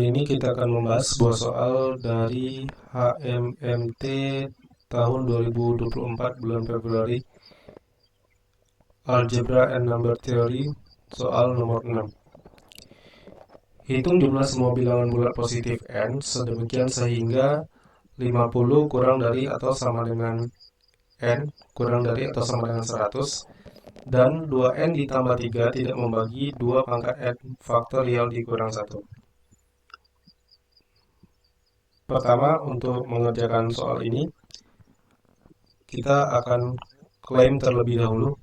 Kali ini kita akan membahas sebuah soal dari HMMT tahun 2024 bulan Februari, Algebra and Number Theory, soal nomor 6. Hitung jumlah semua bilangan bulat positif n sedemikian sehingga 50 kurang dari atau sama dengan n kurang dari atau sama dengan 100 dan 2n ditambah 3 tidak membagi 2 pangkat n faktorial dikurang 1. Pertama, untuk mengerjakan soal ini, kita akan klaim terlebih dahulu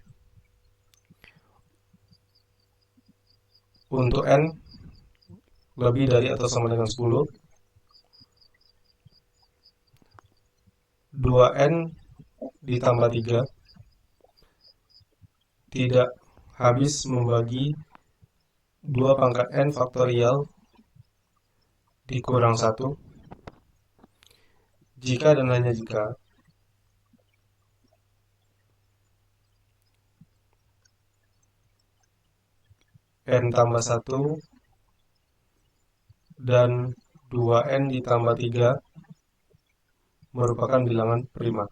untuk n lebih dari atau sama dengan 10, 2n ditambah 3 tidak habis membagi 2 pangkat n faktorial dikurang 1 jika dan hanya jika n tambah 1 dan 2n ditambah 3 merupakan bilangan prima.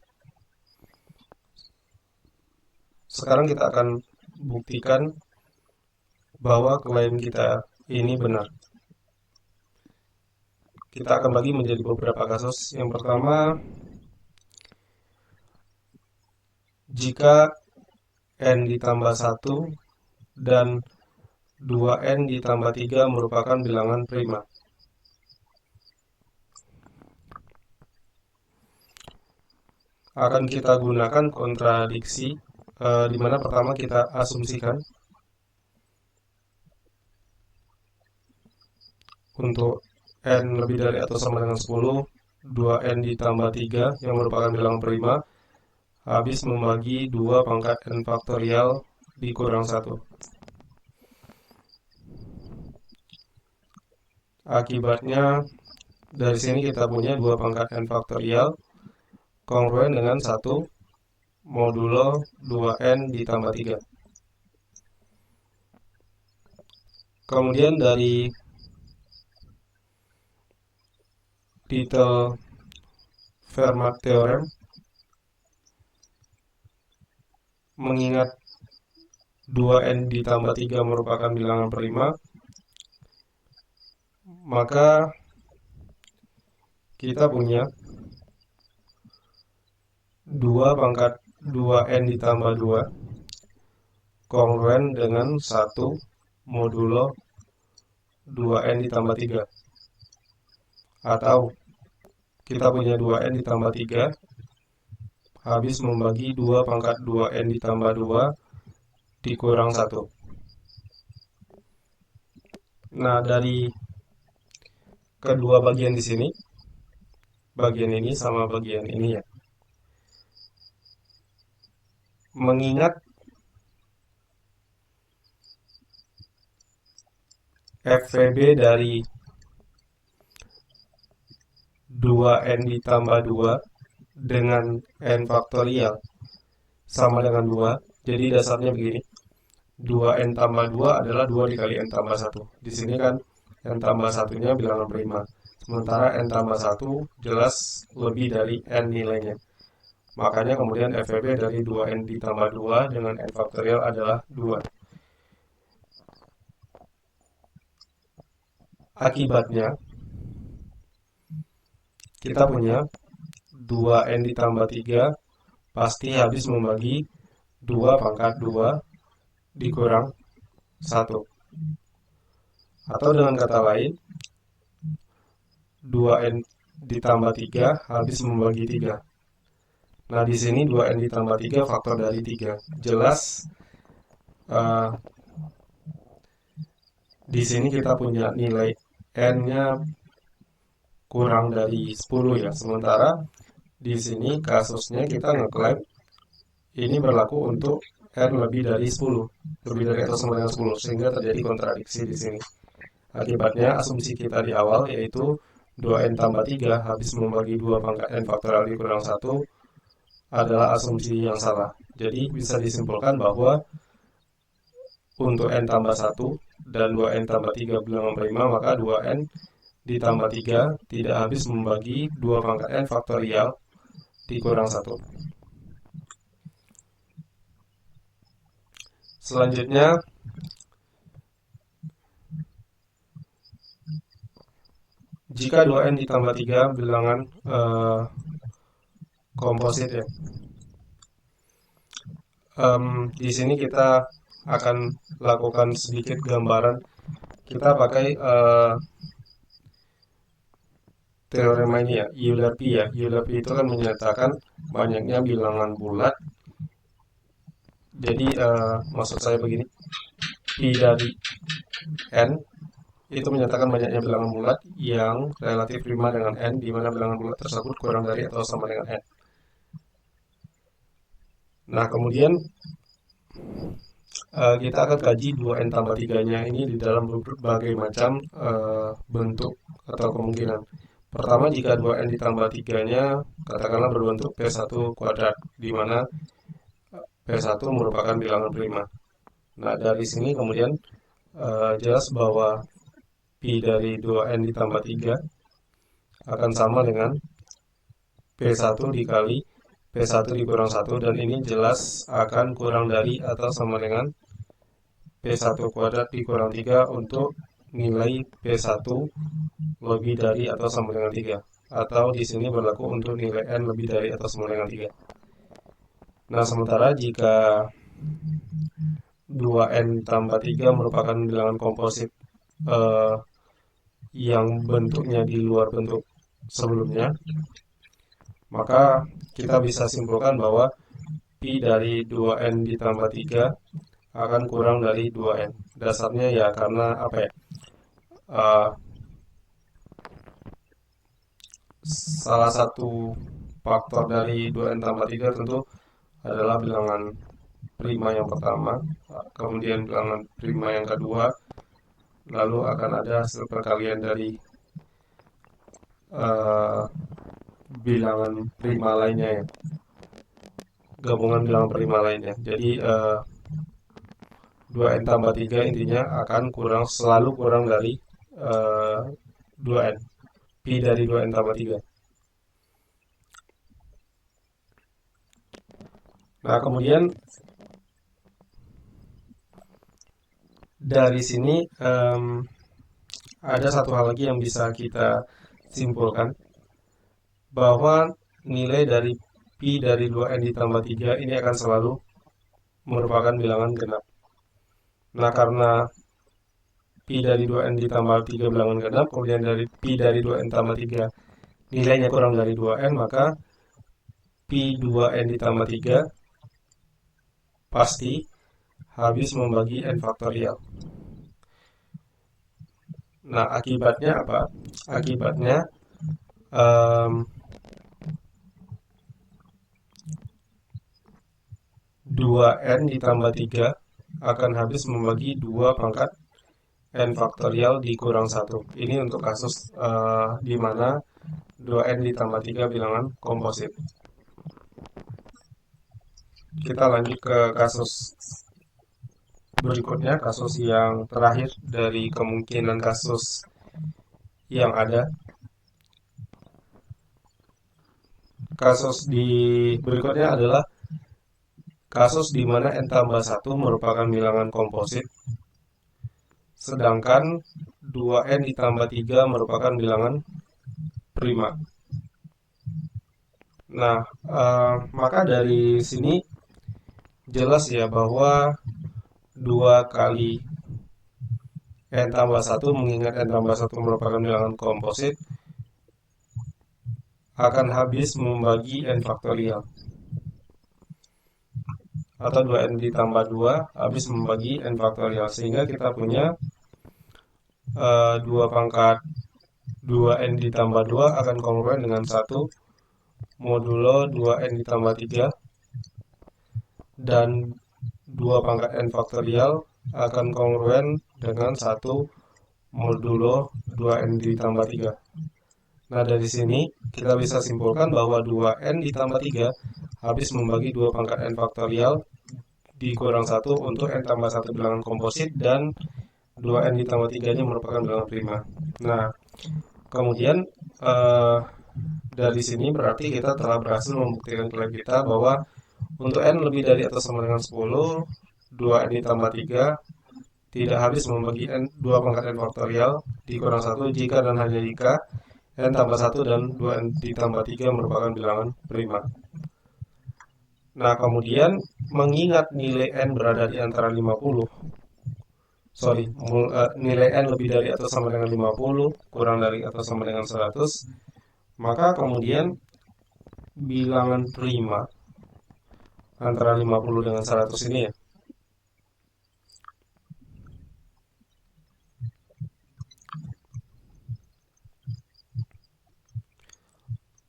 Sekarang kita akan buktikan bahwa klaim kita ini benar. Kita akan bagi menjadi beberapa kasus. Yang pertama, jika n ditambah 1 dan 2n ditambah 3 merupakan bilangan prima. Akan kita gunakan kontradiksi, di mana pertama kita asumsikan untuk n lebih dari atau sama dengan 10, 2n ditambah 3 yang merupakan bilangan prima habis membagi 2 pangkat n faktorial dikurang 1. Akibatnya dari sini kita punya 2 pangkat n faktorial kongruen dengan 1 modulo 2n ditambah 3. Kemudian dari Dietel-Fermat Theorem, mengingat 2n ditambah 3 merupakan bilangan prima, maka kita punya 2 pangkat 2n ditambah 2 kongruen dengan 1 modulo 2n ditambah 3. Atau kita punya 2n ditambah 3 habis membagi 2 pangkat 2n ditambah 2 dikurang 1. Nah, dari kedua bagian di sini, bagian ini sama bagian ini ya, mengingat FVB dari 2n ditambah 2 dengan n faktorial sama dengan 2. Jadi dasarnya begini. 2n tambah 2 adalah 2 dikali n tambah 1. Di sini kan n tambah 1-nya bilangan prima. Sementara n tambah 1 jelas lebih dari n nilainya. Makanya kemudian FVB dari 2n ditambah 2 dengan n faktorial adalah 2. Akibatnya, kita punya 2n ditambah 3 pasti habis membagi 2 pangkat 2 dikurang 1. Atau dengan kata lain, 2n ditambah 3 habis membagi 3. Nah, di sini 2n ditambah 3 faktor dari 3. Jelas di sini kita punya nilai n-nya kurang dari 10 ya. Sementara di sini kasusnya kita ngeklaim ini berlaku untuk n lebih dari 10, lebih dari atau sama dengan 10, sehingga terjadi kontradiksi di sini. Akibatnya asumsi kita di awal yaitu 2n tambah 3 habis membagi 2 pangkat n faktorial dikurang 1 adalah asumsi yang salah. Jadi bisa disimpulkan bahwa untuk n tambah 1 dan 2n tambah 3 bilangan prima, maka 2n ditambah 3 tidak habis membagi 2 pangkat n faktorial dikurang 1. Selanjutnya, jika 2n ditambah 3 bilangan komposit ya. Di sini kita akan lakukan sedikit gambaran. Kita pakai teorema ini ya, Euler-P ya. Euler-P itu kan menyatakan banyaknya bilangan bulat. Jadi maksud saya begini, P dari n itu menyatakan banyaknya bilangan bulat yang relatif prima dengan n, di mana bilangan bulat tersebut kurang dari atau sama dengan n. Nah, kemudian kita akan kaji 2n tambah 3-nya ini di dalam berbagai macam bentuk atau kemungkinan. Pertama, jika 2n ditambah 3-nya katakanlah berbentuk P1 kuadrat, di mana P1 merupakan bilangan prima. Nah, dari sini kemudian jelas bahwa Pi dari 2n ditambah 3 akan sama dengan P1 dikali P1 dikurang 1, dan ini jelas akan kurang dari atau sama dengan P1 kuadrat dikurang 3 untuk nilai P1 lebih dari atau sama dengan 3. Atau di sini berlaku untuk nilai n lebih dari atau sama dengan 3. Nah, sementara jika 2n tambah 3 merupakan bilangan komposit yang bentuknya di luar bentuk sebelumnya, maka kita bisa simpulkan bahwa Pi dari 2n ditambah 3 akan kurang dari 2n. Dasarnya ya karena apa ya? Salah satu faktor dari 2n tambah 3 tentu adalah bilangan prima yang pertama, kemudian bilangan prima yang kedua, lalu akan ada hasil perkalian dari bilangan prima lainnya ya, gabungan bilangan prima lainnya. Jadi 2n tambah 3 intinya akan selalu kurang dari 2n. Pi dari 2n tambah 3. Nah, kemudian dari sini ada satu hal lagi yang bisa kita simpulkan, bahwa nilai dari Pi dari 2n ditambah 3 ini akan selalu merupakan bilangan genap. Nah, karena Pi dari 2n ditambah 3 bilangan genap, kemudian dari Pi dari 2n tambah 3 nilainya kurang dari 2n, maka Pi 2n ditambah 3 pasti habis membagi n faktorial. Nah, akibatnya apa? Akibatnya 2n ditambah 3 akan habis membagi 2 pangkat n faktorial dikurang 1. Ini untuk kasus di mana 2n ditambah 3 bilangan komposit. Kita lanjut ke kasus berikutnya, kasus yang terakhir dari kemungkinan kasus yang ada. Kasus di berikutnya adalah kasus di mana n tambah 1 merupakan bilangan komposit, sedangkan 2n ditambah 3 merupakan bilangan prima. Nah, maka dari sini jelas ya bahwa 2 kali n tambah 1, mengingat n tambah 1 merupakan bilangan komposit, akan habis membagi n faktorial. Atau 2n ditambah 2 habis membagi n faktorial. Sehingga kita punya 2 pangkat 2n ditambah 2 akan kongruen dengan 1 modulo 2n ditambah 3, dan 2 pangkat n faktorial akan kongruen dengan 1 modulo 2n ditambah 3. Nah, dari sini kita bisa simpulkan bahwa 2n ditambah 3 habis membagi 2 pangkat n faktorial dikurang 1 untuk n tambah 1 bilangan komposit, dan 2n ditambah 3-nya merupakan bilangan prima. Nah, kemudian eh, dari sini berarti kita telah berhasil membuktikan klaim kita bahwa untuk n lebih dari atau sama dengan 10, 2n ditambah 3 tidak habis membagi n 2 pangkat n faktorial dikurang 1 jika dan hanya jika n tambah 1 dan 2n ditambah 3 merupakan bilangan prima. Nah, kemudian mengingat nilai n berada di antara 50, nilai n lebih dari atau sama dengan 50, kurang dari atau sama dengan 100, maka kemudian bilangan prima antara 50 dengan 100 ini ya,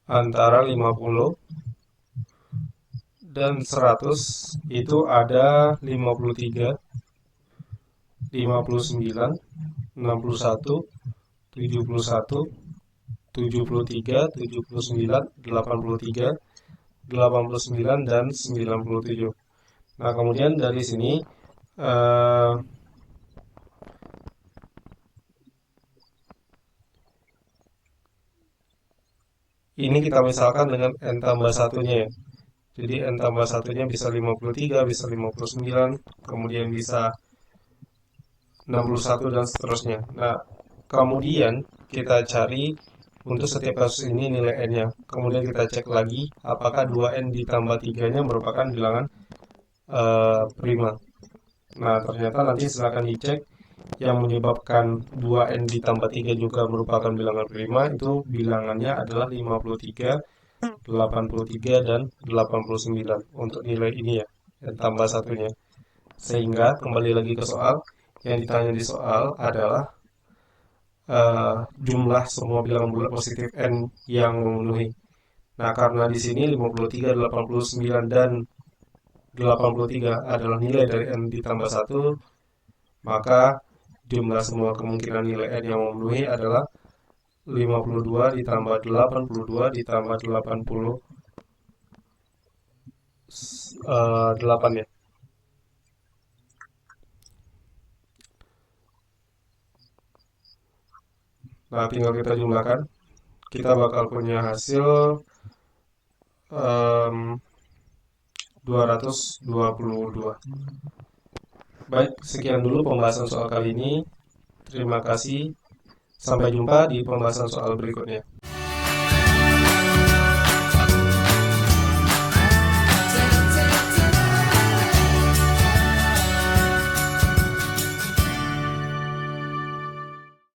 antara 50 dan 100 itu ada 53, 59, 61, 71, 73, 79, 83, 89, dan 97. Nah, kemudian dari sini eh, ini kita misalkan dengan n tambah satunya ya. Jadi n tambah satunya bisa 53, bisa 59, kemudian bisa 61 dan seterusnya. Nah, kemudian kita cari untuk setiap kasus ini nilai n-nya. Kemudian kita cek lagi apakah 2n ditambah 3-nya merupakan bilangan prima. Nah, ternyata nanti silakan dicek yang menyebabkan 2n ditambah 3 juga merupakan bilangan prima itu bilangannya adalah 53, 83, dan 89 untuk nilai ini ya, n tambah satunya. Sehingga kembali lagi ke soal, yang ditanya di soal adalah jumlah semua bilangan bulat positif n yang memenuhi. Nah, karena di sini 53, 89, dan 83 adalah nilai dari n ditambah 1, maka jumlah semua kemungkinan nilai n yang memenuhi adalah 52 ditambah 82 ditambah 88 ya. Nah, tinggal kita jumlahkan. Kita bakal punya hasil 222. Baik, sekian dulu pembahasan soal kali ini. Terima kasih. Sampai jumpa di pembahasan soal berikutnya.